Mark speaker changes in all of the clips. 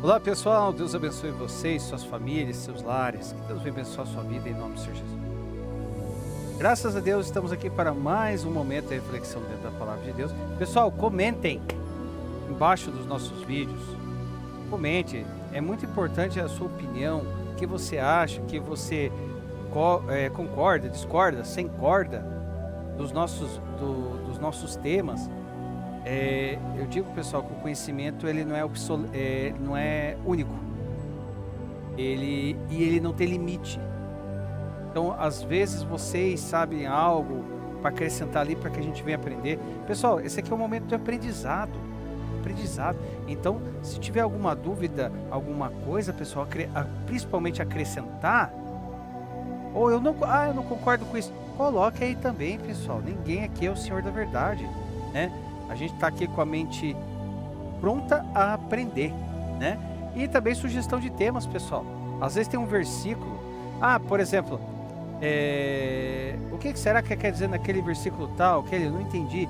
Speaker 1: Olá pessoal, Deus abençoe vocês, suas famílias, seus lares, que Deus venha abençoar a sua vida em nome do Senhor Jesus. Graças a Deus estamos aqui para mais um momento de reflexão dentro da Palavra de Deus. Pessoal, comentem embaixo dos nossos vídeos, comente, é muito importante a sua opinião, o que você acha, que você concorda, discorda, sem corda dos nossos temas. Eu digo, pessoal, que o conhecimento ele não é único, ele não tem limite. Então, às vezes vocês sabem algo para acrescentar ali para que a gente venha aprender. Pessoal, esse aqui é um momento de aprendizado. Então, se tiver alguma dúvida, alguma coisa, pessoal, principalmente acrescentar, ou eu não concordo com isso, coloque aí também, pessoal. Ninguém aqui é o Senhor da verdade, né? A gente está aqui com a mente pronta a aprender, né? E também sugestão de temas, pessoal. Às vezes tem um versículo, por exemplo, o que será que quer dizer naquele versículo tal, que eu não entendi.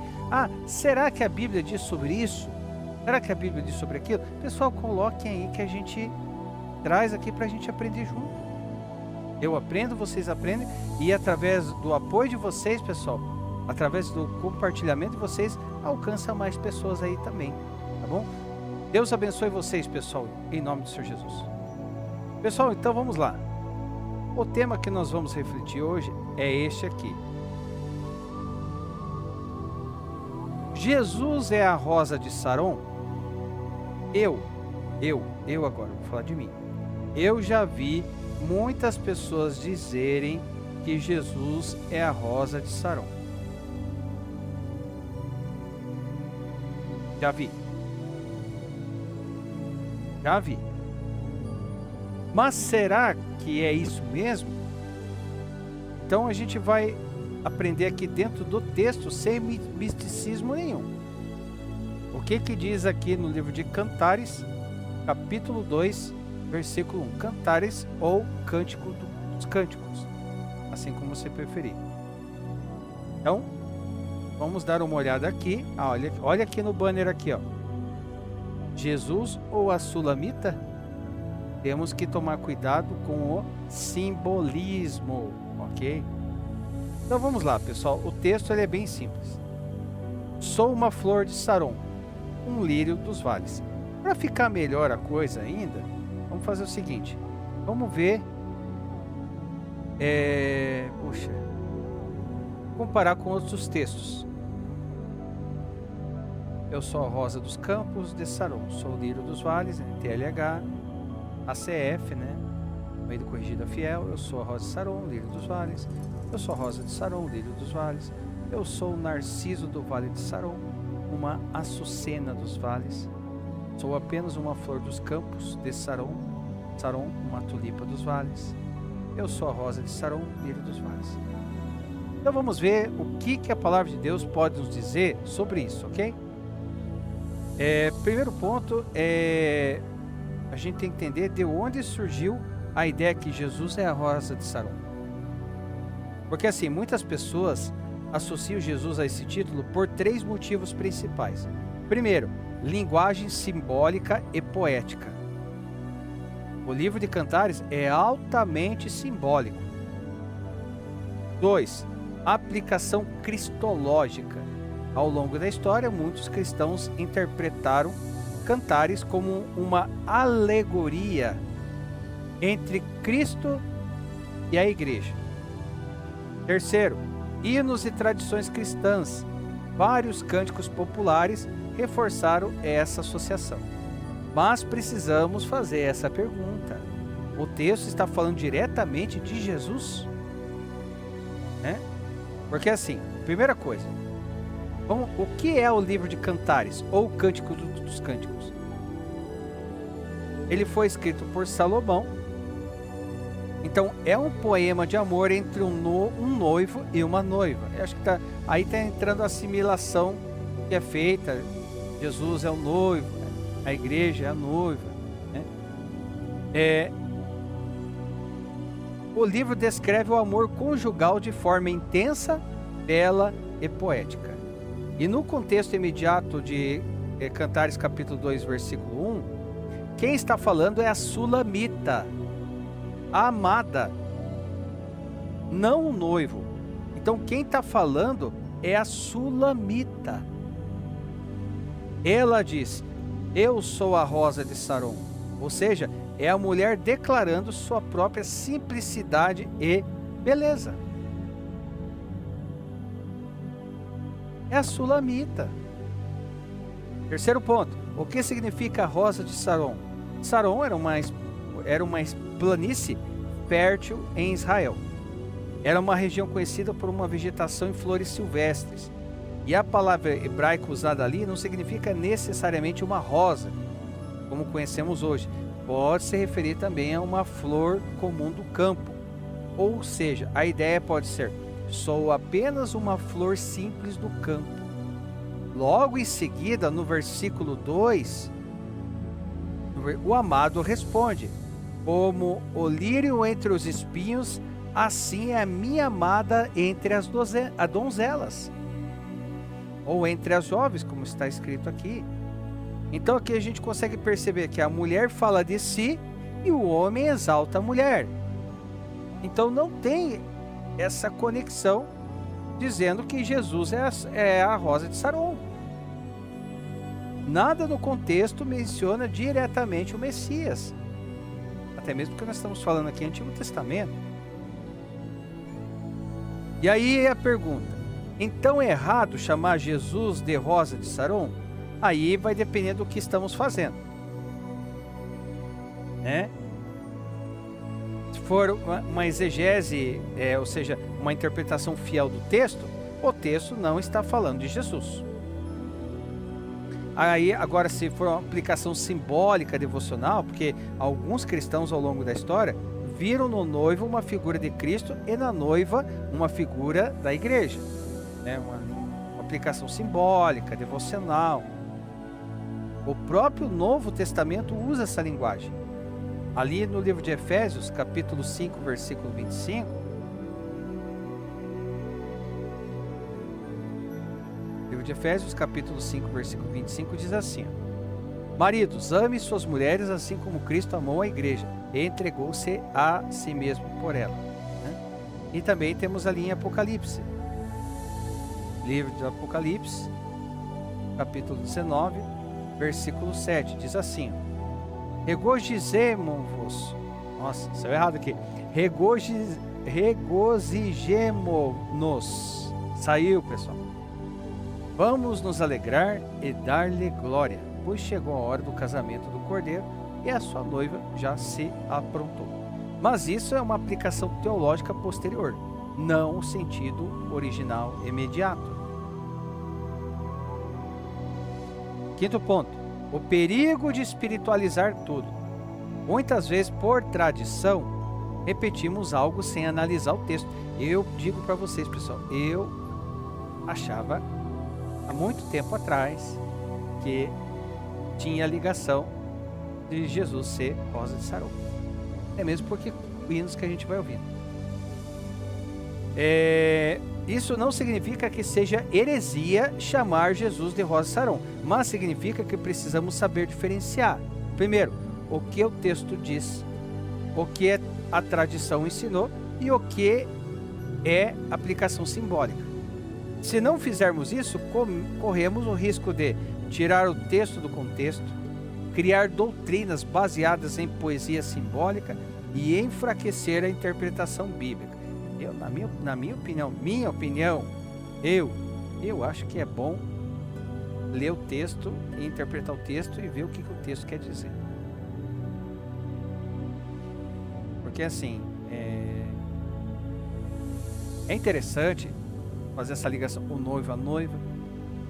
Speaker 1: Será que a Bíblia diz sobre isso? Será que a Bíblia diz sobre aquilo? Pessoal, coloquem aí que a gente traz aqui para a gente aprender junto. Eu aprendo, vocês aprendem, e através do apoio de vocês, pessoal, através do compartilhamento de vocês, alcança mais pessoas aí também, tá bom? Deus abençoe vocês, pessoal, em nome do Senhor Jesus. Pessoal, então vamos lá. O tema que nós vamos refletir hoje é este aqui. Jesus é a rosa de Saron? Eu agora, vou falar de mim. Eu já vi muitas pessoas dizerem que Jesus é a rosa de Saron. Já vi. Mas será que é isso mesmo? Então a gente vai aprender aqui dentro do texto sem misticismo nenhum. O que diz aqui no livro de Cantares, capítulo 2, versículo 1. Cantares ou Cântico dos Cânticos, assim como você preferir. Então, vamos dar uma olhada aqui. Olha aqui no banner aqui, ó. Jesus ou a Sulamita? Temos que tomar cuidado com o simbolismo, ok? Então vamos lá, pessoal. O texto ele é bem simples. Sou uma flor de Saron, um lírio dos vales. Para ficar melhor a coisa ainda, vamos fazer o seguinte. Vamos ver. Comparar com outros textos. Eu sou a rosa dos campos de Saron, sou o lírio dos vales, TLH, ACF, né? Meio do Corrigida Fiel. Eu sou a rosa de Saron, lírio dos vales. Eu sou a rosa de Saron, lírio dos vales. Eu sou o narciso do vale de Saron, uma açucena dos vales. Sou apenas uma flor dos campos de Saron, uma tulipa dos vales. Eu sou a rosa de Saron, lírio dos vales. Então vamos ver o que a palavra de Deus pode nos dizer sobre isso, ok? Primeiro ponto a gente tem que entender de onde surgiu a ideia que Jesus é a rosa de Saron. Porque assim, muitas pessoas associam Jesus a esse título por 3 motivos principais. Primeiro, linguagem simbólica e poética. O livro de Cantares é altamente simbólico. 2, aplicação cristológica. Ao longo da história, muitos cristãos interpretaram Cantares como uma alegoria entre Cristo e a igreja. Terceiro, hinos e tradições cristãs. Vários cânticos populares reforçaram essa associação. Mas precisamos fazer essa pergunta. O texto está falando diretamente de Jesus? Porque assim, primeira coisa, o que é o livro de Cantares ou o Cântico dos Cânticos? Ele foi escrito por Salomão. Então é um poema de amor entre um noivo e uma noiva. Eu acho que aí está entrando a assimilação que é feita. Jesus é o noivo, a igreja é a noiva, né? O livro descreve o amor conjugal de forma intensa, bela e poética. E no contexto imediato de Cantares capítulo 2, versículo 1, Quem está falando é a sulamita, a amada, não o noivo. Então quem está falando é a sulamita. Ela diz: eu sou a rosa de Saron. Ou seja, é a mulher declarando sua própria simplicidade e beleza. É a sulamita. Terceiro ponto. O que significa a rosa de Saron? Saron era uma planície fértil em Israel. Era uma região conhecida por uma vegetação em flores silvestres. E a palavra hebraica usada ali não significa necessariamente uma rosa, como conhecemos hoje. Pode se referir também a uma flor comum do campo. Ou seja, a ideia pode ser: sou apenas uma flor simples do campo. Logo em seguida, no versículo 2, o amado responde: como o lírio entre os espinhos, assim é a minha amada entre as donzelas. Ou entre as jovens, como está escrito aqui. Então aqui a gente consegue perceber que a mulher fala de si e o homem exalta a mulher. Então não tem essa conexão dizendo que Jesus é a rosa de Saron. Nada no contexto menciona diretamente o Messias. Até mesmo porque nós estamos falando aqui Antigo Testamento. E aí a pergunta: então é errado chamar Jesus de rosa de Saron? Aí vai depender do que estamos fazendo, né? Se for uma exegese, ou seja, uma interpretação fiel do texto, o texto não está falando de Jesus. Aí, agora, se for uma aplicação simbólica devocional, porque alguns cristãos ao longo da história viram no noivo uma figura de Cristo e na noiva uma figura da igreja, né? Uma aplicação simbólica, devocional. O próprio Novo Testamento usa essa linguagem. Ali no livro de Efésios, capítulo 5, versículo 25, livro de Efésios, capítulo 5, versículo 25, diz assim: maridos, ame suas mulheres assim como Cristo amou a igreja e entregou-se a si mesmo por ela, né? E também temos ali em Apocalipse, livro de Apocalipse, capítulo 19, versículo 7, diz assim: regozijemo-vos. Nossa, saiu errado aqui. Regozijemo-nos. Saiu, pessoal. Vamos nos alegrar e dar-lhe glória, pois chegou a hora do casamento do Cordeiro e a sua noiva já se aprontou. Mas isso é uma aplicação teológica posterior, não o sentido original imediato. Quinto ponto: o perigo de espiritualizar tudo. Muitas vezes, por tradição, repetimos algo sem analisar o texto. Eu digo para vocês, pessoal, eu achava há muito tempo atrás que tinha ligação de Jesus ser rosa de Saron. É mesmo porque hinos que a gente vai ouvindo. Isso não significa que seja heresia chamar Jesus de rosa de Saron, mas significa que precisamos saber diferenciar. Primeiro, o que o texto diz, o que a tradição ensinou e o que é aplicação simbólica. Se não fizermos isso, corremos o risco de tirar o texto do contexto, criar doutrinas baseadas em poesia simbólica e enfraquecer a interpretação bíblica. Na minha opinião, eu acho que é bom ler o texto e interpretar o texto e ver o que o texto quer dizer. Porque assim, é interessante fazer essa ligação, o noivo é a noiva,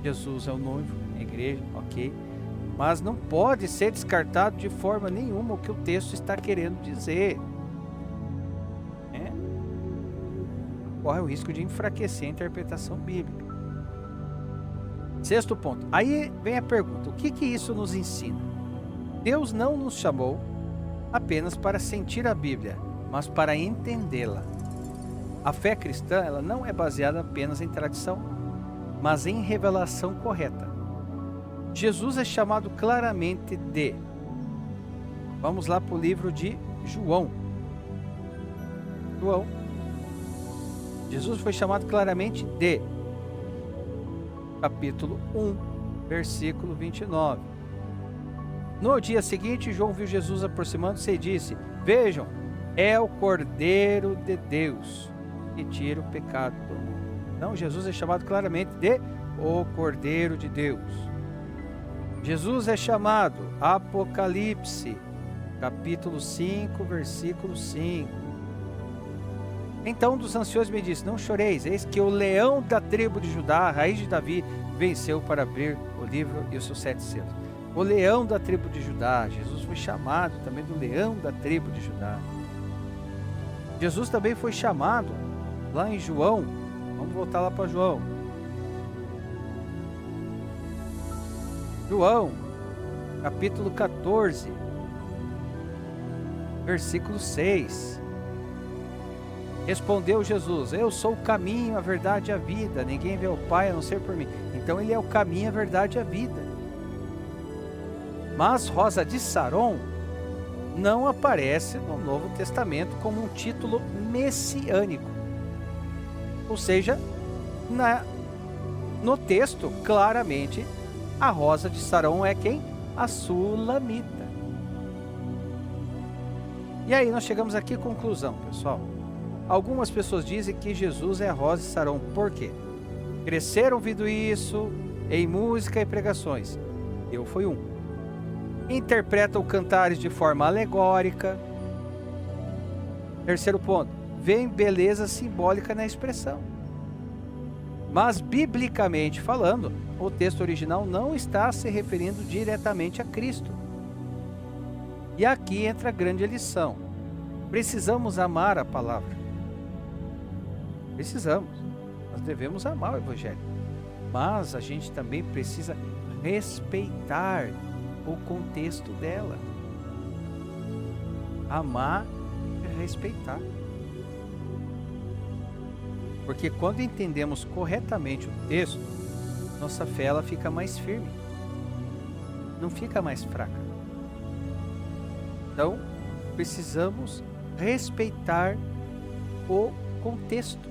Speaker 1: Jesus é o noivo, a igreja, ok, mas não pode ser descartado de forma nenhuma o que o texto está querendo dizer. Corre o risco de enfraquecer a interpretação bíblica. Sexto ponto. Aí vem a pergunta: o que isso nos ensina? Deus não nos chamou apenas para sentir a Bíblia, mas para entendê-la. A fé cristã, ela não é baseada apenas em tradição, mas em revelação correta. Jesus é chamado claramente de Vamos lá para o livro de João. João. Jesus foi chamado claramente de capítulo 1, versículo 29. No dia seguinte, João viu Jesus aproximando-se e disse: Vejam, é o Cordeiro de Deus que tira o pecado do mundo. Então, Jesus é chamado claramente de o Cordeiro de Deus. Jesus é chamado Apocalipse, capítulo 5, versículo 5. Então um dos anciões me disse: Não choreis, eis que o leão da tribo de Judá, a raiz de Davi, venceu para abrir o livro e os seus 7 selos. O leão da tribo de Judá. Jesus foi chamado também do leão da tribo de Judá. Jesus também foi chamado lá em João. Vamos voltar lá para João. João, capítulo 14, versículo 6. Respondeu Jesus: Eu sou o caminho, a verdade e a vida. Ninguém vê o Pai a não ser por mim. Então ele é o caminho, a verdade e a vida. Mas Rosa de Saron não aparece no Novo Testamento como um título messiânico. Ou seja, no texto, claramente, a Rosa de Saron é quem? A Sulamita. E aí nós chegamos aqui à conclusão, pessoal. Algumas pessoas dizem que Jesus é a Rosa de Saron. Por quê? Cresceram ouvindo isso em música e pregações. Eu fui um. Interpretam cantares de forma alegórica. Terceiro ponto, vem beleza simbólica na expressão. Mas, biblicamente falando, o texto original não está se referindo diretamente a Cristo. E aqui entra a grande lição. Precisamos amar a palavra. Precisamos. Nós devemos amar o Evangelho. Mas a gente também precisa respeitar o contexto dela. Amar e respeitar. Porque quando entendemos corretamente o texto, nossa fé ela fica mais firme. Não fica mais fraca. Então, precisamos respeitar o contexto.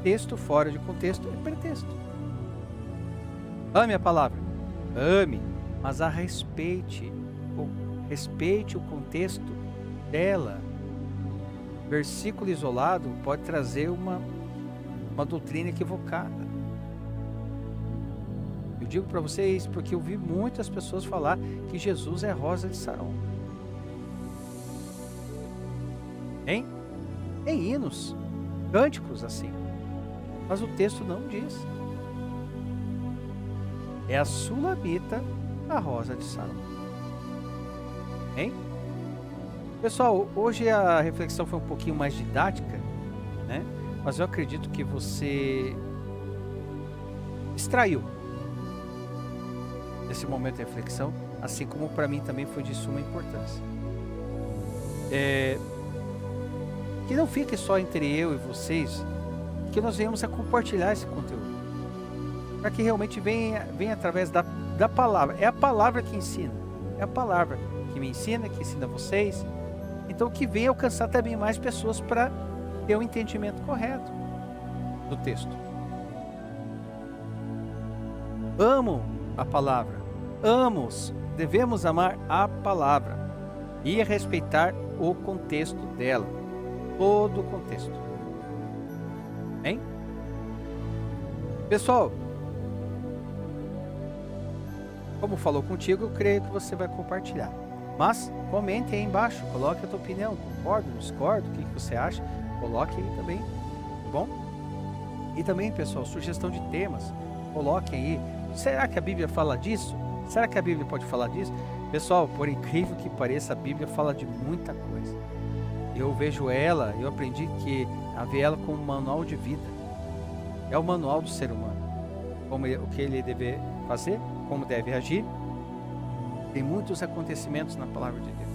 Speaker 1: Texto fora de contexto é pretexto. Ame a palavra. Ame, mas a respeite o contexto dela. Versículo isolado pode trazer uma doutrina equivocada. Eu digo para vocês porque eu vi muitas pessoas falar que Jesus é Rosa de Saron. Em hinos, cânticos assim. Mas o texto não diz. É a Sulamita, a Rosa de Saron. Hein? Pessoal, hoje a reflexão foi um pouquinho mais didática, né? Mas eu acredito que você extraiu desse momento de reflexão, assim como para mim também foi de suma importância. Que não fique só entre eu e vocês, que nós venhamos a compartilhar esse conteúdo. Para que realmente venha através da palavra. É a palavra que ensina. É a palavra que me ensina, que ensina vocês. Então que venha alcançar também mais pessoas para ter um entendimento correto do texto. Amo a palavra. Devemos amar a palavra e respeitar o contexto dela. Todo o contexto. Hein? Pessoal, como falou contigo, eu creio que você vai compartilhar. Mas comente aí embaixo, coloque a tua opinião, concorda, discorda, o que você acha, coloque aí também, tá bom? E também, pessoal, sugestão de temas, coloque aí. Será que a Bíblia fala disso? Será que a Bíblia pode falar disso? Pessoal, por incrível que pareça, a Bíblia fala de muita coisa. Eu vejo ela, eu aprendi a ver ela como um manual de vida. É o manual do ser humano. O que ele deve fazer, como deve agir. Tem muitos acontecimentos na palavra de Deus.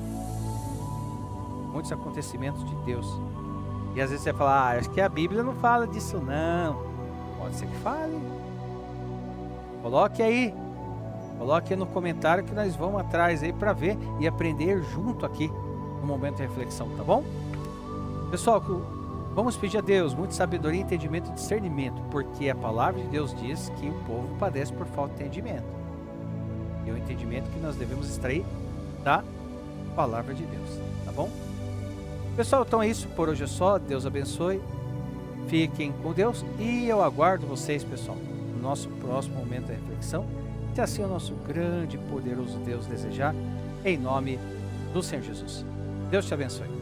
Speaker 1: Muitos acontecimentos de Deus. E às vezes você fala, acho que a Bíblia não fala disso não. Pode ser que fale. Coloque aí Coloque no comentário que nós vamos atrás aí para ver e aprender junto aqui no momento de reflexão, tá bom? Pessoal, vamos pedir a Deus muita sabedoria, entendimento e discernimento, porque a palavra de Deus diz que o povo padece por falta de entendimento. E o entendimento que nós devemos extrair da palavra de Deus, tá bom? Pessoal, então é isso, por hoje é só. Deus abençoe, fiquem com Deus e eu aguardo vocês, pessoal, no nosso próximo momento de reflexão, se assim o nosso grande e poderoso Deus desejar, em nome do Senhor Jesus. Deus te abençoe.